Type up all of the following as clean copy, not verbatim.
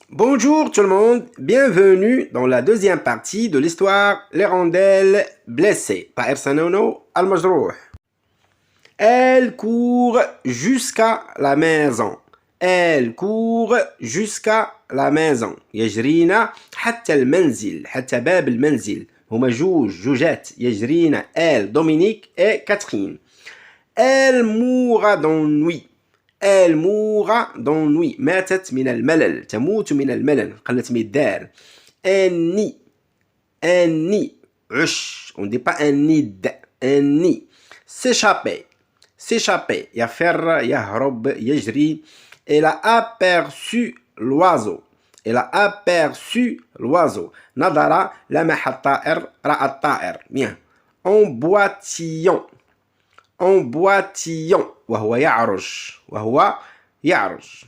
Bonjour tout le monde, bienvenue dans la deuxième partie de l'histoire l'hirondelle blessée par Ersanono al-Majrouh. Elle court jusqu'à la maison. Elle court jusqu'à la maison. يجرين حتى المنزل حتى باب المنزل. هما جوجات يجرين elle, Dominique et Catherine. Elle mourra d'ennui. Elle mourra d'ennui. ماتت من الملل. تموت من الملل. قلت من الدار. Un nid. Un nid. عش. On ne dit pas un nid. Un nid. S'échapper. S'échapper. يفر يهرب يجري. Elle a aperçu l'oiseau. Elle a aperçu l'oiseau. نظر لمح الطائر رأى الطائر. Bien. En boitillon. En boitillon. وهو يعرج.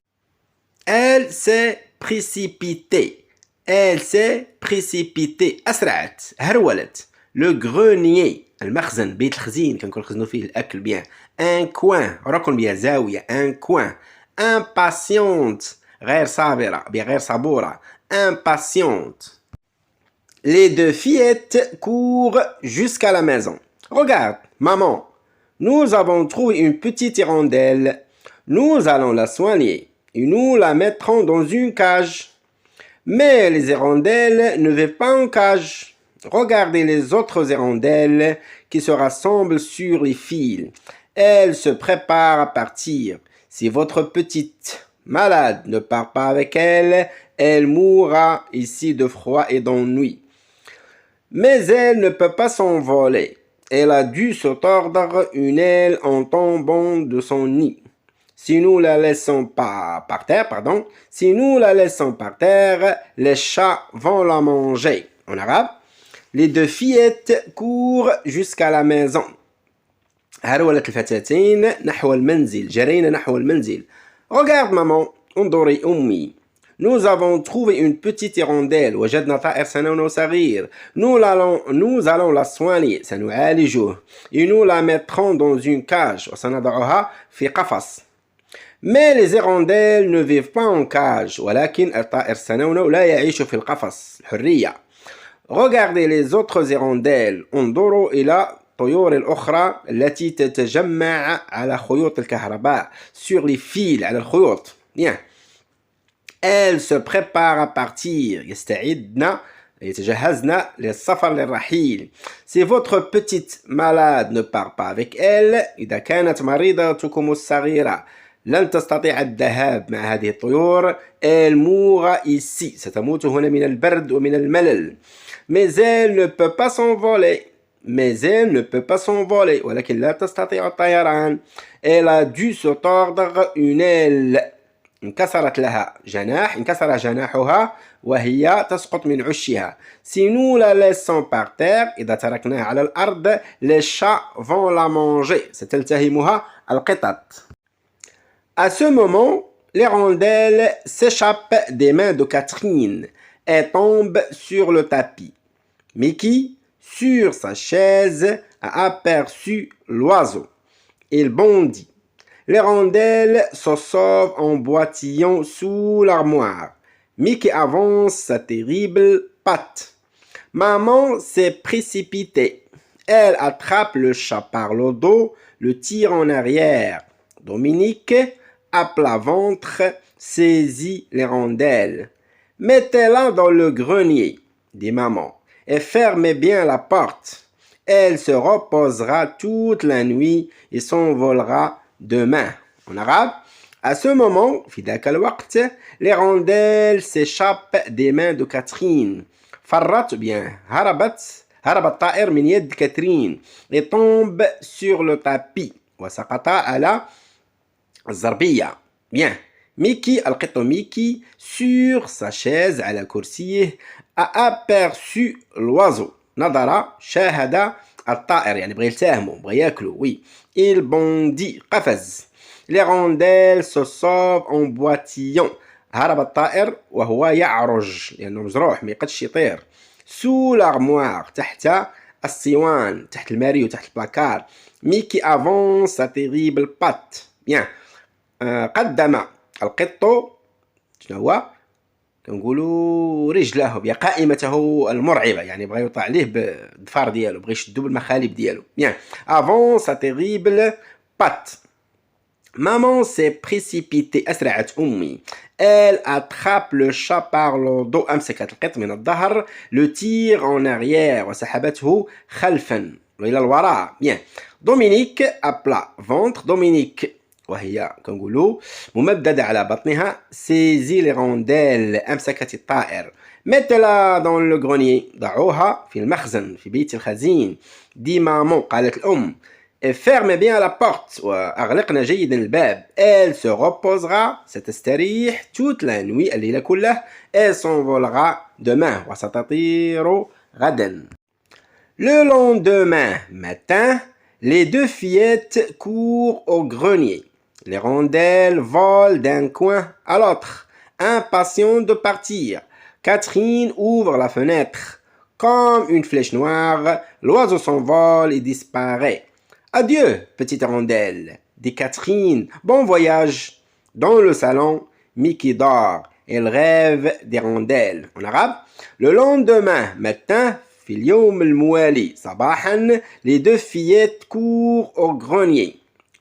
Elle s'est précipitée. Elle s'est précipitée. أسرعت. هرولت. Le grenier. المخزن. بيت الخزين. كنكون نخزنوا فيه الأكل بيان. Un coin. ركن بيها زاوية. Un coin. Impatiente. غير صابرة. غير صبورة. Impatiente. Les deux fillettes courent jusqu'à la maison. Regarde, maman. Nous avons trouvé une petite hirondelle. Nous allons la soigner et nous la mettrons dans une cage. Mais les hirondelles ne vivent pas en cage. Regardez les autres hirondelles qui se rassemblent sur les fils. Elles se préparent à partir. Si votre petite malade ne part pas avec elle, elle mourra ici de froid et d'ennui. Mais elle ne peut pas s'envoler. Elle a dû se tordre une aile en tombant de son nid. Si nous la laissons pas par terre, si nous la laissons par terre, les chats vont la manger. En arabe, les deux fillettes courent jusqu'à la maison. هرولت الفتاتين نحو المنزل. جرينا نحو المنزل. Regarde maman, انظري أمي. Nous avons trouvé une petite hirondelle. وجدنا طائر سنونو صغير. Nous allons la soigner. سنعالجه. Et nous la mettrons dans une cage. وسنضعها في قفص. Mais les hirondelles ne vivent pas en cage. ولكن الطائر سنونو لا يعيش في القفص. الحرية. Regardez les autres hirondelles. انظروا إلى الطيور الأخرى التي تتجمع على خيوط الكهرباء. Sur les fils. على الخيوط. Bien. Elles se préparent à partir. يتجهزن للسفر للرحيل. Si votre petite malade ne part pas avec elle, إذا كانت مريضتكم الصغيرة لن تستطيع الذهاب مع هذه الطيور, elle mourra ici. ستموت هنا من البرد ومن الملل. Mais elle ne peut pas s'envoler. Mais elle ne peut pas s'envoler. ولكن لا تستطيع الطيران. Elle a dû se tordre une aile. انكسرت لها جناح. انكسر جناحها وهي تسقط من عشها. Si nous la laissons par terre, إذا تركناها على الأرض, les chats vont la manger. ستلتهمها القطط. À ce moment, l'hirondelle s'échappe des mains de Catherine et tombe sur le tapis. Mickey, sur sa chaise, a aperçu l'oiseau. Il bondit. L'hirondelle se sauve en boitillant sous l'armoire. Mickey avance sa terrible patte. Maman s'est précipitée. Elle attrape le chat par le dos, le tire en arrière. Dominique, à plat ventre, saisit l'hirondelle. Mettez-la dans le grenier, dit maman, et fermez bien la porte. Elle se reposera toute la nuit et s'envolera demain. En arabe, à ce moment, في ذاك الوقت, l'hirondelle s'échappe des mains de Catherine. فرت bien, هرب الطائر من يد كاترين et tombe sur le tapis. وسقط على الزربية. Bien. Mickey, القط Mickey, sur sa chaise على كرسيه, a aperçu l'oiseau. نظر, شاهد الطائر, يعني بغى يلتهمه, بغى ياكله, oui. Il bondit, قفز. L'hirondelle se sauve en boitillant. هرب الطائر وهو يعرج لأنه مجروح ما يقدش يطير. Sous l'armoire, تحت الصوان, تحت الماريو, تحت البلاكار. Mickey avance sa terrible patte. Bien. قدم القط شنو هو كنقولوا رجله بيان قائمته المرعبه، يعني بغا يوطى عليه بالظفار ديالو، بغا يشدو بالمخالب ديالو. بيان افون سا تيريبل بات. Maman s'est précipitée. أسرعت أمي. Elle attrape le chat par le dos. أمسكت القط من الظهر. Le tire en arrière. وسحبته خلفا إلى الوراء. Bien. Dominique à plat ventre. Dominique وهي كنقولوا ممددة على بطنها. saisit les rondelles. أمسكت الطائر. mettez-la dans le grenier. ضعوها في المخزن في بيت الخزين. dit maman. قالت الأم. ferme bien la porte وأغلقنا جيدا الباب. Elle se reposera ستستريح toute la nuit الليلة كله. Elle s'envolera demain وستطير غدا. Le lendemain matin, les deux fillettes courent au grenier. Les rondelles volent d'un coin à l'autre, impatientes de partir. Catherine ouvre la fenêtre. Comme une flèche noire, l'oiseau s'envole et disparaît. Adieu, petite rondelle, dit Catherine. Bon voyage. Dans le salon, Mickey dort. Elle rêve des rondelles. En arabe, le lendemain matin, في اليوم الموالي صباحا, les deux fillettes courent au grenier.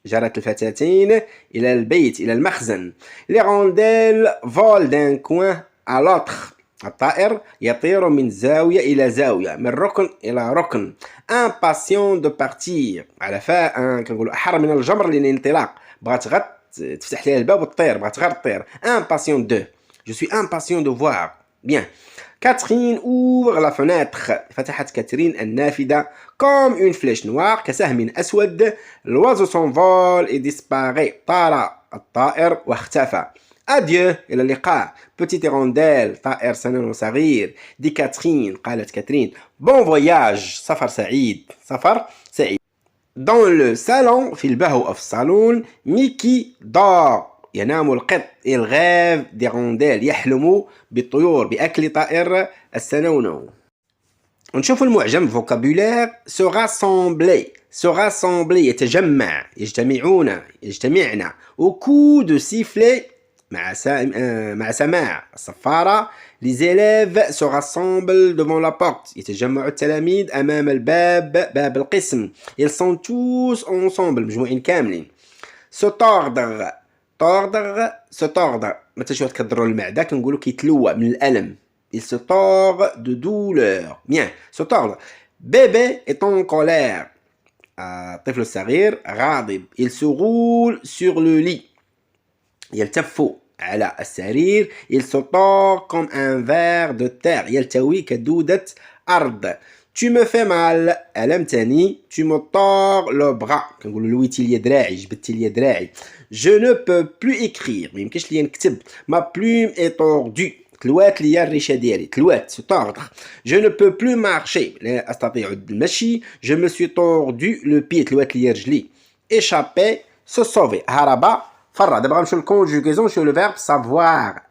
جرت الفتاتين إلى البيت إلى المخزن. Les rondelles volent d'un coin à l'autre. الطائر يطير من زاوية إلى زاوية، من ركن إلى ركن. impatient de partir. على فاء كنقولوا أحر من الجمر للانطلاق. بغات غير تفتح ليها الباب وتطير، بغات غير تطير. impatient de. Je suis impatient de voir. Bien. Catherine ouvre la fenêtre. فتحت كاترين النافذة. Comme une flèche noire. كسهم أسود. L'oiseau s'envole et disparaît. طار الطائر واختفى. Adieu إلى اللقاء. Petite rondelle. طائر سنن صغير. dit Catherine. قالت كاترين. Bon voyage. سفر سعيد. سفر سعيد. Dans le salon, في البهو أو في الصالون, Mickey dort. ينام القط. il rêve des rondelles. يحلم بالطيور بأكل طائر السنونو. ونشوف المعجم vocabulaire. se rassembler. se rassembler يتجمع، يجتمعون، يجتمعنا. au coup de sifflet مع سماع الصفارة. les élèves se rassemblent devant la porte. يتجمع التلاميذ أمام الباب، باب القسم. ils sont tous ensemble مجموعين كاملين. se tordre. tordre se tordre. متى شويه تكدروا المعدة كنقولوا كيتلوى من الألم. il se tord de douleur. bien. se tordre. bébé est en colère. الطفل الصغير غاضب. il se roule sur le lit. يلتف على السرير. il se tord comme un ver de terre. يلتوي كدودة أرض. tu me fais mal. ألمتني. tu me tords le bras. كنقولوا لويتي لي دراعي، جبدتي لي دراعي. je ne peux plus écrire. ما يمكنش لي نكتب. ma plume est tordue. تلوات لي الريشه ديالي. تلوات se tordre. je ne peux plus marcher. لا أستطيع المشي. je me suis tordu le pied. تلوات لي رجلي. échapper se sauver. هرب فرّ. دابا غنمشيو للكونجوغيزون. نمشيو لو فيرب سافوار.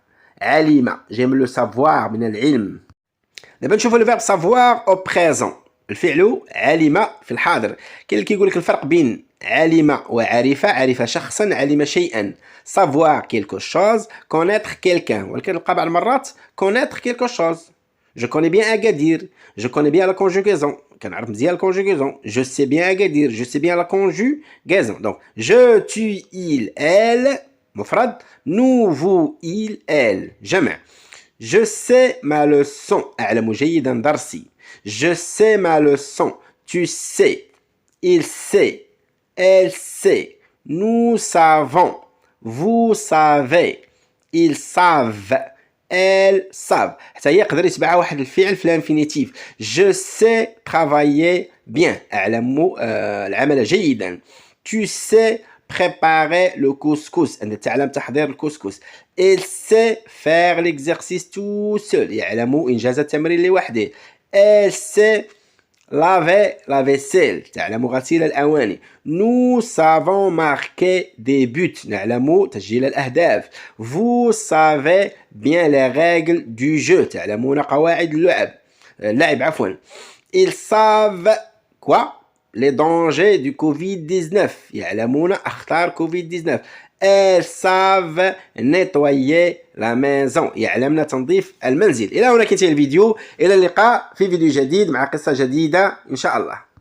علم. جيم لو سافوار من العلم. دابا نشوفوا لو فيرب سافوار او بريزون. الفعل علم في الحاضر. كاين اللي كيقول لك الفرق بين علم وعرف. عرف شخصا، علم شيئا. savoir quelque chose, connaître quelqu'un. ولكن نلقى بعض المرات connaître quelque chose. je connais bien Agadir. je connais bien la conjugaison. كنعرف مزيان الكونجوغيزون. je sais bien Agadir. je sais bien la conjugaison. donc je, tu, il, elle مفرد. nous, vous, il, elle جمع. je sais ma leçon. أعلم جيدا درسي. je sais ma leçon. tu sais. il sait. elle sait. nous savons. vous savez. ils savent. elles savent. حتى هي يقدر يتبعها واحد الفعل في الانفينيتيف. je sais travailler bien. أعلم العمل جيدا. tu sais préparer le couscous. أنت تعلم تحضير الكسكس. il sait faire l'exercice tout seul. يعلم إنجاز التمرين لوحده. elle sait laver la vaisselle. تعلم غسيل الأواني. nous savons marquer des buts. نعلم تسجيل الأهداف. vous savez bien les règles du jeu. تعلمون قواعد اللعب عفوا. ils savent quoi les dangers du Covid-19. يعلمون أخطار Covid-19. elles savent nettoyer la maison. يعلمن تنظيف المنزل. إلى هنا كنتهي الفيديو. إلى اللقاء في فيديو جديد مع قصة جديدة إن شاء الله.